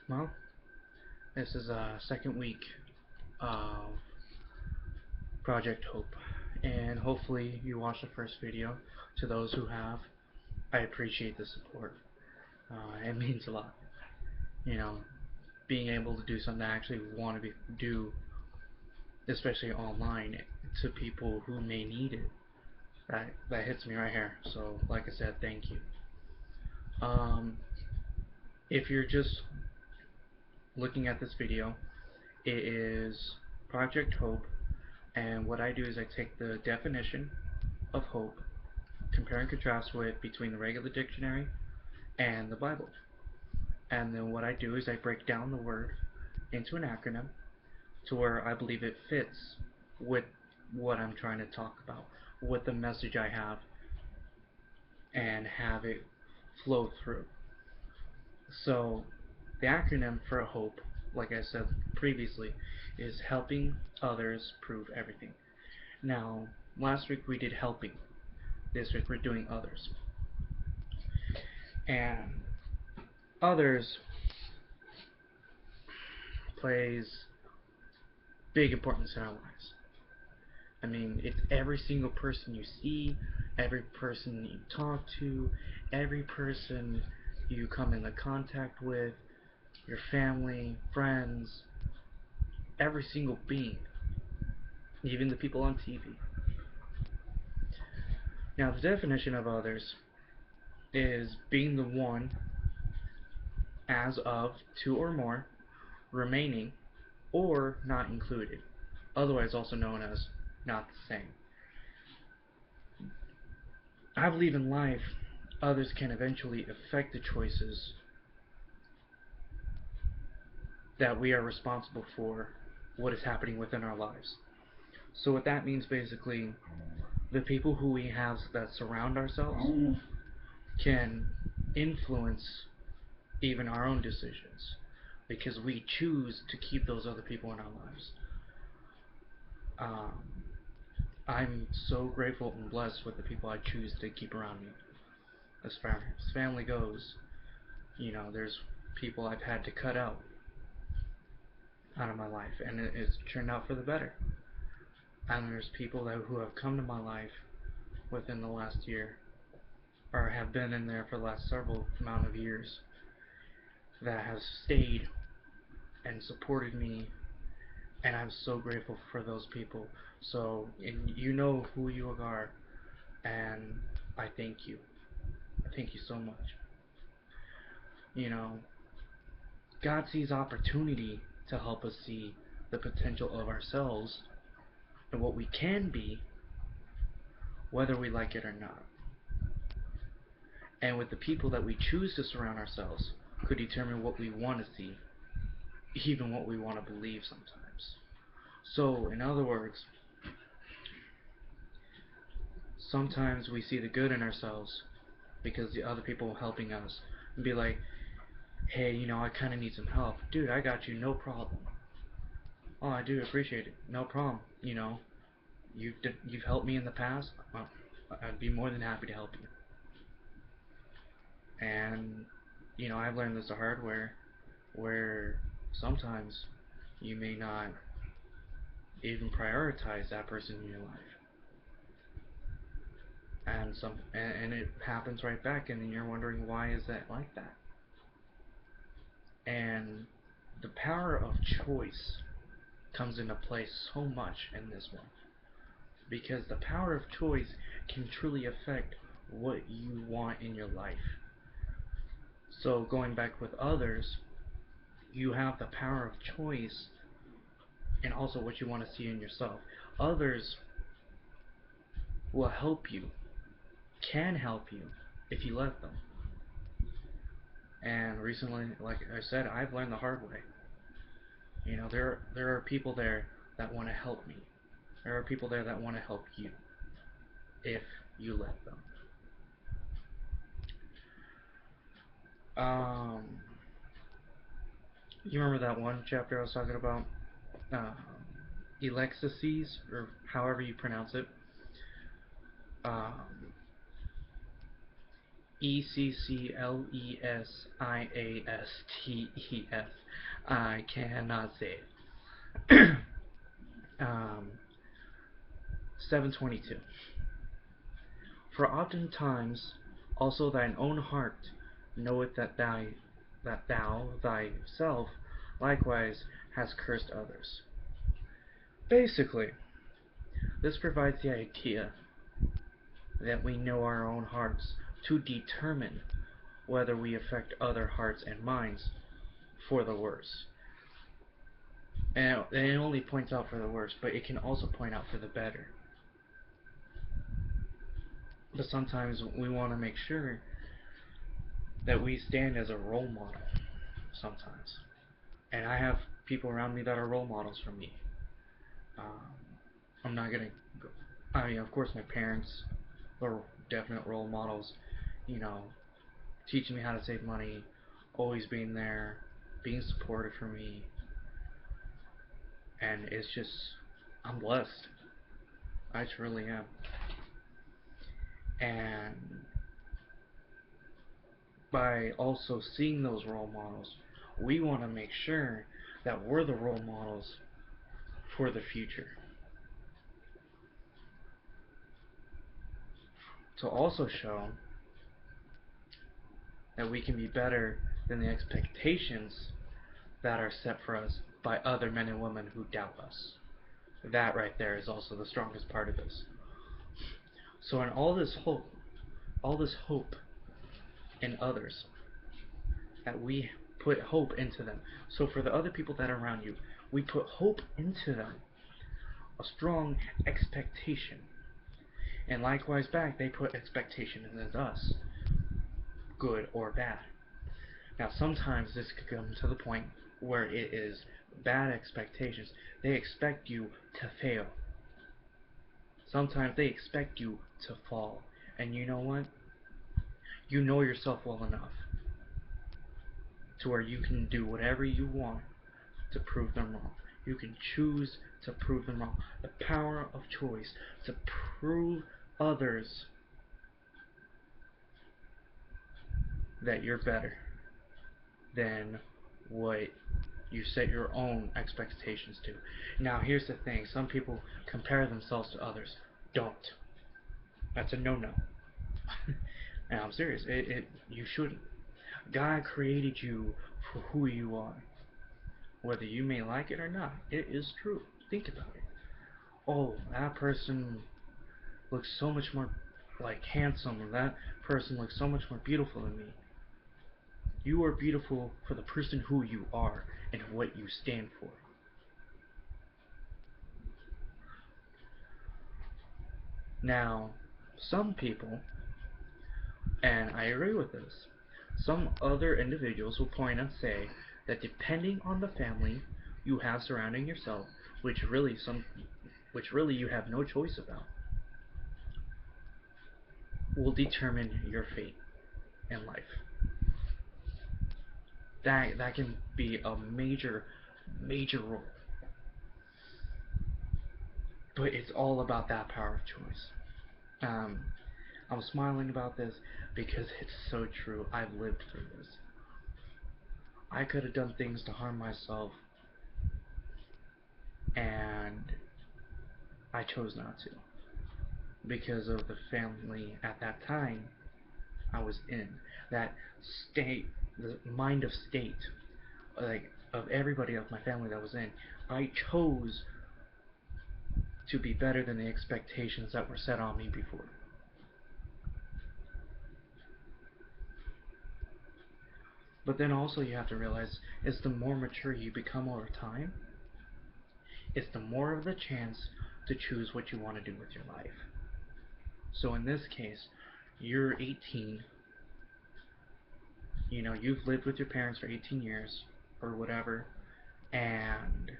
Well, this is a second week of Project Hope, and hopefully you watched the first video. To those who have, I appreciate the support. It means a lot. You know, being able to do something I actually want to do, especially online, to people who may need it. That hits me right here. So, like I said, thank you. Um, if you're just looking at this video, it is Project Hope, and what I do is I take the definition of hope, compare and contrast with between the regular dictionary and the Bible. And then what I do is I break down the word into an acronym to where I believe it fits with what I'm trying to talk about, with the message I have, and have it flow through. So the acronym for HOPE, like I said previously, is helping others prove everything. Now, last week we did helping. This week we're doing others. And others plays big importance in our lives. I mean, it's every single person you see, every person you talk to, every person you come into contact with, your family, friends, every single being, even the people on TV. Now, the definition of others is being the one as of two or more, remaining, or not included, otherwise also known as not the same. I believe in life, others can eventually affect the choices that we are responsible for what is happening within our lives. So what that means basically, the people who we have that surround ourselves can influence even our own decisions because we choose to keep those other people in our lives. Um, I'm so grateful and blessed with the people I choose to keep around me. As far as family goes, you know, there's people I've had to cut out of my life, and it's turned out for the better. And there's people who have come to my life within the last year, or have been in there for the last several amount of years, that have stayed and supported me, and I'm so grateful for those people. So, and you know who you are, and I thank you. I thank you so much. You know, God sees opportunity to help us see the potential of ourselves and what we can be, whether we like it or not. And with the people that we choose to surround ourselves could determine what we want to see, even what we want to believe sometimes. So, in other words, sometimes we see the good in ourselves because the other people helping us and be like, hey, you know, I kind of need some help. Dude, I got you, no problem. Oh, I do appreciate it. No problem. You know, you've helped me in the past. I'd be more than happy to help you. And you know, I've learned this the hard way, where sometimes you may not even prioritize that person in your life, and it happens right back, and then you're wondering why is that like that. And the power of choice comes into play so much in this one, because the power of choice can truly affect what you want in your life. So going back with others, you have the power of choice and also what you want to see in yourself. Others will help you, can help you if you let them. And recently, like I said, I've learned the hard way. You know, there are people there that want to help me. There are people there that want to help you if you let them. Um, you remember that one chapter I was talking about? Um, Eclesiastes, or however you pronounce it. Um, ECCLESIASTEF. I cannot say it. 722. For oftentimes also thine own heart knoweth that thou thyself likewise hast cursed others. Basically, this provides the idea that we know our own hearts to determine whether we affect other hearts and minds for the worse. And it only points out for the worse, but it can also point out for the better. But sometimes we want to make sure that we stand as a role model sometimes. And I have people around me that are role models for me. Um, I'm not gonna go. I mean, of course, my parents are definite role models. You know, teaching me how to save money, always being there, being supportive for me, and it's just I'm blessed. I truly am. And by also seeing those role models, we want to make sure that we're the role models for the future. To also show that we can be better than the expectations that are set for us by other men and women who doubt us. That right there is also the strongest part of this. So in all this hope in others, that we put hope into them. So for the other people that are around you, we put hope into them, a strong expectation. And likewise back, they put expectation into us, good or bad. Now sometimes this could come to the point where it is bad expectations. They expect you to fail. Sometimes they expect you to fall. And you know what? You know yourself well enough to where you can do whatever you want to prove them wrong. You can choose to prove them wrong. The power of choice to prove others that you're better than what you set your own expectations to. Now, here's the thing. Some people compare themselves to others. Don't. That's a no-no. And I'm serious. You shouldn't. God created you for who you are. Whether you may like it or not, it is true. Think about it. Oh, that person looks so much more like handsome, or that person looks so much more beautiful than me. You are beautiful for the person who you are and what you stand for. Now, some people, and I agree with this, some other individuals will point and say that depending on the family you have surrounding yourself, which really you have no choice about, will determine your fate in life. That can be a major role. But it's all about that power of choice. Um, I'm smiling about this because it's so true. I've lived through this. I could have done things to harm myself, and I chose not to because of the family at that time I was in. That state, the mind of state, like of everybody of my family that was in. I chose to be better than the expectations that were set on me before. But then also you have to realize is the more mature you become over time, it's the more of the chance to choose what you want to do with your life. So in this case, you're 18, you've lived with your parents for 18 years or whatever, and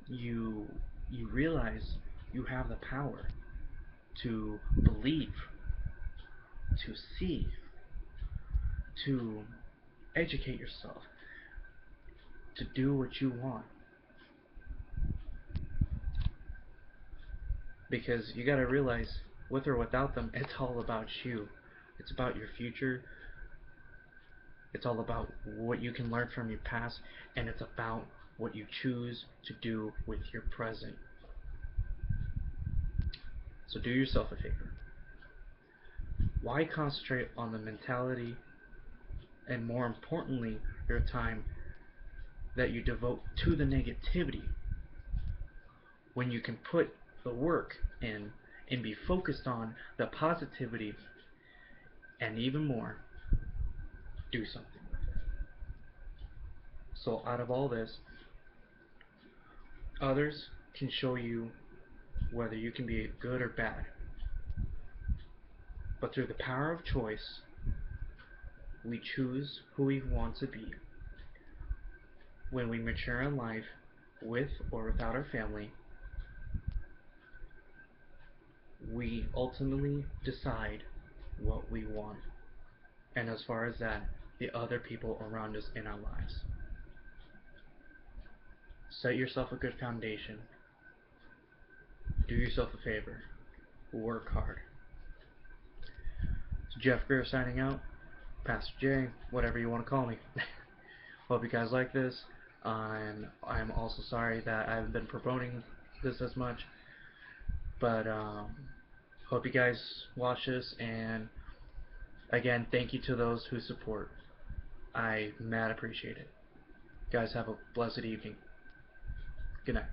you you realize you have the power to believe, to see, to educate yourself, to do what you want. Because you gotta realize, with or without them, it's all about you. It's about your future. It's all about what you can learn from your past, and it's about what you choose to do with your present. So do yourself a favor. Why concentrate on the mentality and, more importantly, your time that you devote to the negativity when you can put the work in and be focused on the positivity, and even more, do something with it. So out of all this, others can show you whether you can be good or bad. But through the power of choice, we choose who we want to be. When we mature in life, with or without our family, we ultimately decide what we want. And as far as that, the other people around us in our lives. Set yourself a good foundation. Do yourself a favor. Work hard. So Jeff Greer signing out. Pastor J, whatever you want to call me. Hope you guys like this. I'm also sorry that I haven't been promoting this as much, but hope you guys watch this, and again, thank you to those who support. I mad appreciate it. Guys, have a blessed evening. Good night.